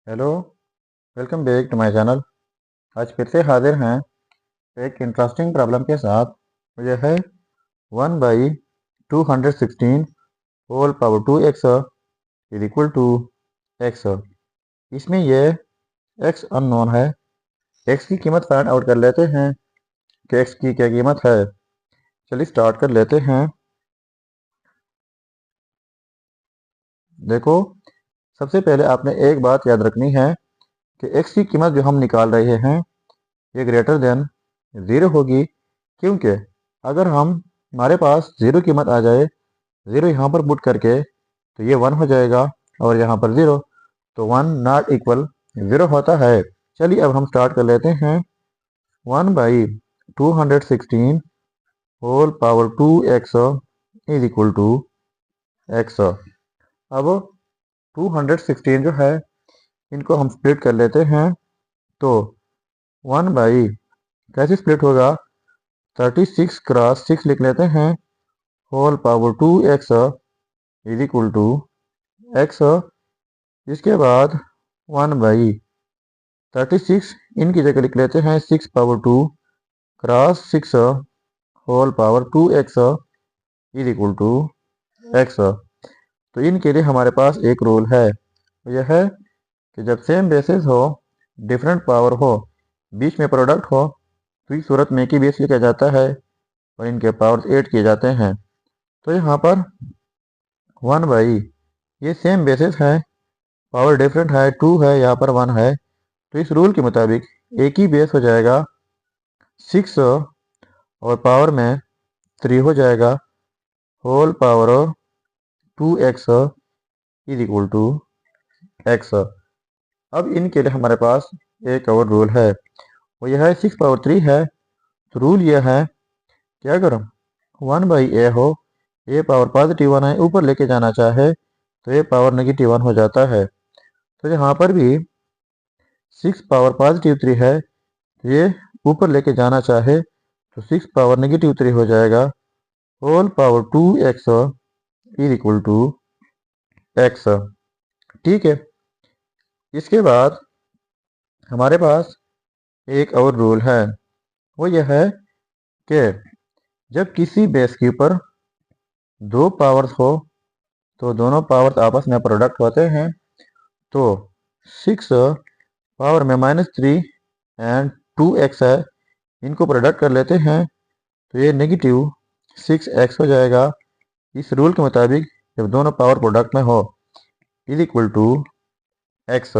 Hello. Welcome back to my channel. आज फिर से हाजिर हैं एक इंटरेस्टिंग प्रॉब्लम के साथ। यह है 1/216 whole power 2x is equal to x। इसमें ये x अननोन है। x की कीमत फाइंड आउट कर लेते हैं कि x की क्या कीमत है। चलिए स्टार्ट कर लेते हैं। देखो, सबसे पहले आपने एक बात याद रखनी है कि x की कीमत जो हम निकाल रहे हैं ये ग्रेटर देन 0 होगी, क्योंकि अगर हमारे पास 0 कीमत आ जाए, 0 यहाँ पर पुट करके, तो ये 1 हो जाएगा और यहाँ पर 0, तो 1 नॉट इक्वल 0 होता है। चलिए अब हम स्टार्ट कर लेते हैं। 1/216 whole power 2x is equal to x। अब 216 जो है इनको हम स्प्लिट कर लेते हैं, तो 1 बाई कैसे स्प्लिट होगा, 36 क्रॉस 6 लिख लेते हैं, whole power 2x is equal to x। इसके बाद 1/36 इनकी जगह लिख लेते हैं 6 power 2 cross 6 whole power 2x is equal to x। तो इनके लिए हमारे पास एक रूल है, यह है कि जब सेम बेसिस हो, डिफरेंट पावर हो, बीच में प्रोडक्ट हो, तो इस सूरत में की बेस लिखा जाता है और इनके पावर 8 किए जाते हैं। तो यहाँ पर 1 बाई ये सेम बेसिस है, पावर डिफरेंट है, 2 है, यहाँ पर 1 है, तो इस रूल के मुताबिक एक ही बेस हो जाएगा 6 और पावर में 3 हो जाएगा, whole power 2x is equal to x। अब इनके लिए हमारे पास एक और रूल है, वो यह है 6 पावर 3 है। तो रूल यह है कि अगर 1/a हो, ए पावर पॉजिटिव 1 है, ऊपर लेके जाना चाहे तो ए पावर नेगेटिव 1 हो जाता है। तो यहाँ पर भी 6 पावर पॉजिटिव 3 है, ये ऊपर लेके जाना चाहे तो 6 पावर नेगेटिव 3 हो जाएगा, whole power 2x is equal to x। ठीक है। इसके बाद हमारे पास एक और रूल है, वो यह है कि जब किसी बेस के ऊपर दो पावर्स हो तो दोनों पावर्स आपस में प्रोडक्ट होते हैं। तो 6 पावर में -3 एंड 2x है, इनको प्रोडक्ट कर लेते हैं, तो ये नेगेटिव 6x हो जाएगा। इस रूल के मुताबिक जब दोनों पावर प्रोडक्ट में हो इज इक्वल टू x।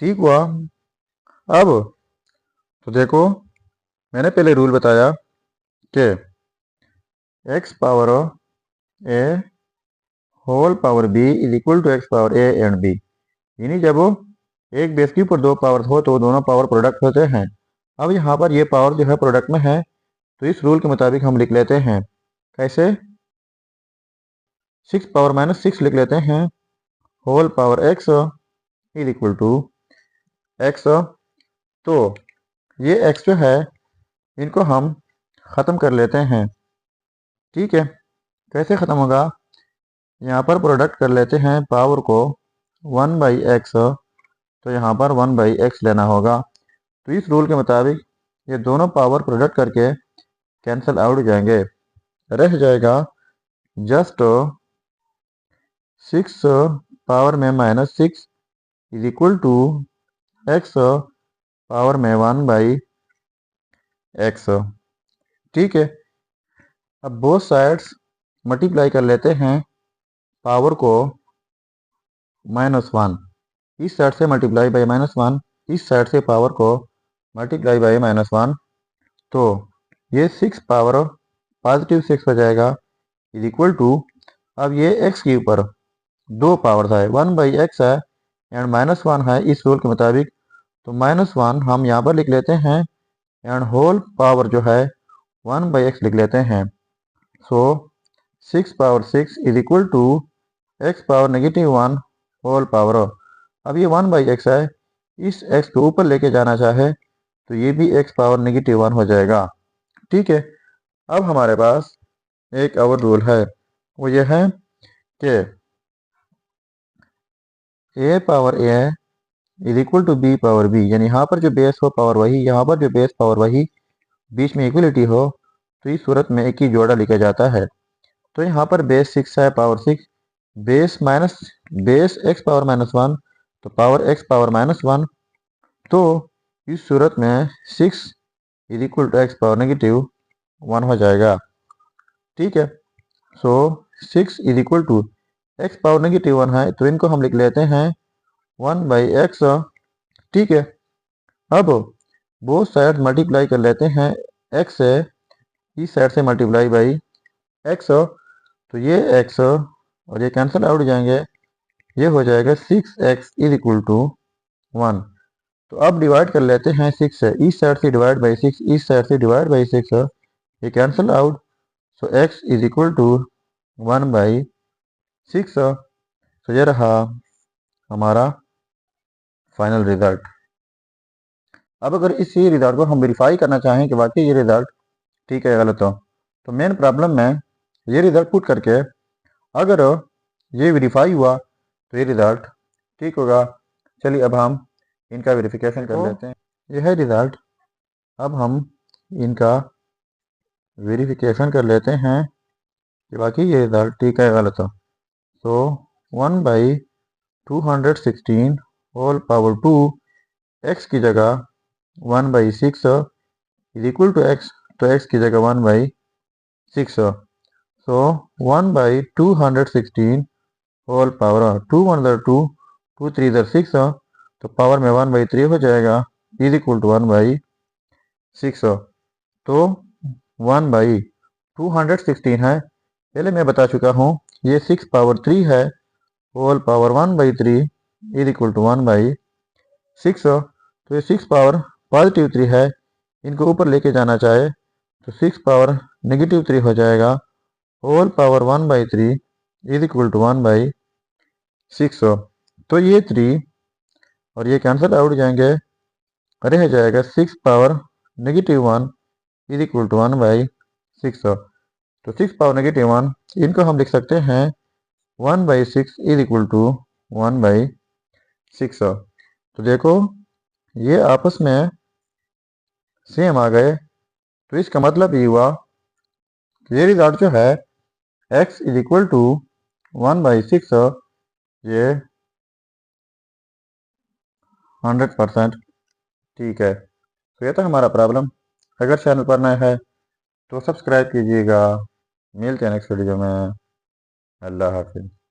ठीक हुआ। अब तो देखो, मैंने पहले रूल बताया कि x power a whole power b is equal to x power a and b, यानी जब एक बेस के ऊपर दो पावर हो तो दोनों पावर प्रोडक्ट होते हैं। अब यहाँ पर ये पावर जो है प्रोडक्ट में है, तो इस रूल के मुताबिक हम लिख लेते हैं, कैसे, 6 पावर -6 लिख लेते हैं, whole power x is equal to x। तो ये x जो है इनको हम ख़त्म कर लेते हैं। ठीक है। कैसे ख़त्म होगा, यहाँ पर प्रोडक्ट कर लेते हैं पावर को 1/x, तो यहाँ पर 1/x लेना होगा। तो इस रूल के मुताबिक ये दोनों पावर प्रोडक्ट करके कैंसिल आउट हो जाएंगे, रह जाएगा जस्ट 6 पावर में -6 is equal to x power में 1/x। ठीक है। अब बोथ साइड्स मल्टीप्लाई कर लेते हैं पावर को -1, इस साइड से मल्टीप्लाई बाई -1, इस साइड से पावर को मल्टीप्लाई बाई -1, तो ये 6 पावर पॉजिटिव 6 हो जाएगा इज इक्वल टू, अब ये x के ऊपर दो पावर्स है, 1/x है एंड -1 है इस रूल के मुताबिक, तो -1 हम यहाँ पर लिख लेते हैं एंड होल पावर जो है 1/x लिख लेते हैं। So 6 power 6 is equal to x power -1 whole power. अब ये 1/x है, इस x को ऊपर लेके जाना चाहे तो ये भी x पावर -1 हो जाएगा। ठीक है। अब हमारे पास एक और रूल है, वो ये है कि a power a is equal to B power B, यानी यहाँ पर जो बेस हो पावर वही, यहाँ पर जो बेस पावर वही, बीच में इक्वलिटी हो, तो इस सूरत में एक ही जोड़ा लिखा जाता है। तो यहाँ पर बेस 6 है, पावर 6, बेस x पावर -1, तो पावर x पावर -1, तो इस सूरत में 6 is equal to X power -1 हो जाएगा। ठीक है, so 6 is equal to X power -1 है, तो इनको हम लिख लेते हैं 1/x। ठीक है, अब बोथ साइड मल्टीप्लाई कर लेते हैं x से, इस साइड से मल्टीप्लाई बाई x, तो ये x और ये कैंसिल आउट जाएंगे, ये हो जाएगा 6x इज इक्वल टू 1। तो अब डिवाइड कर लेते हैं 6 से, इस साइड से डिवाइड बाई 6, इस साइड से डिवाइड बाई 6, ये cancel out, so x is equal to 1/6। तो ये रहा हमारा फाइनल रिजल्ट। अब अगर इसी रिजल्ट को हम वेरीफाई करना चाहें कि वाकई ये रिजल्ट ठीक है गलत हो, तो मेन प्रॉब्लम में ये रिजल्ट पुट करके अगर ये वेरीफाई हुआ तो ये रिजल्ट ठीक होगा। चलिए अब हम इनका वेरिफिकेशन कर लेते हैं। यह है रिजल्ट, अब हम इनका वेरिफिकेशन कर लेते हैं कि बाकी ये रिजल्ट ठीक है गलत हो। सो 1/216 होल पावर 2, x की जगह 1/6 इज इक्वल टू x, तो x की जगह 1/6, सो 1/216 होल पावर 2 1 2 2 3 6, तो पावर में 1/3 हो जाएगा, इज इक्वल टू 1/6। तो 1/216 है, पहले मैं बता चुका हूँ, ये 6 पावर 3 है, whole power 1/3 is equal to 1/6। तो ये 6 पावर पॉजिटिव 3 है, इनको ऊपर लेके जाना चाहे तो 6 पावर -3 हो जाएगा, whole power 1/3 is equal to 1/6। तो ये 3 और ये कैंसिल आउट जाएंगे, रह जाएगा 6 पावर -1 इज इक्वल टू 1/6। तो 6 पावर -1 इनको हम लिख सकते हैं 1/6 इज इक्वल टू 1/6। तो देखो ये आपस में सेम आ गए, तो इसका मतलब ये हुआ कि ये रिजल्ट जो है x इज इक्वल टू 1/6, ये 100% ठीक है। तो ये था हमारा प्रॉब्लम। अगर चैनल पर नया है तो सब्सक्राइब कीजिएगा। मिलते हैं नेक्स्ट वीडियो में। अल्लाह हाफिज़।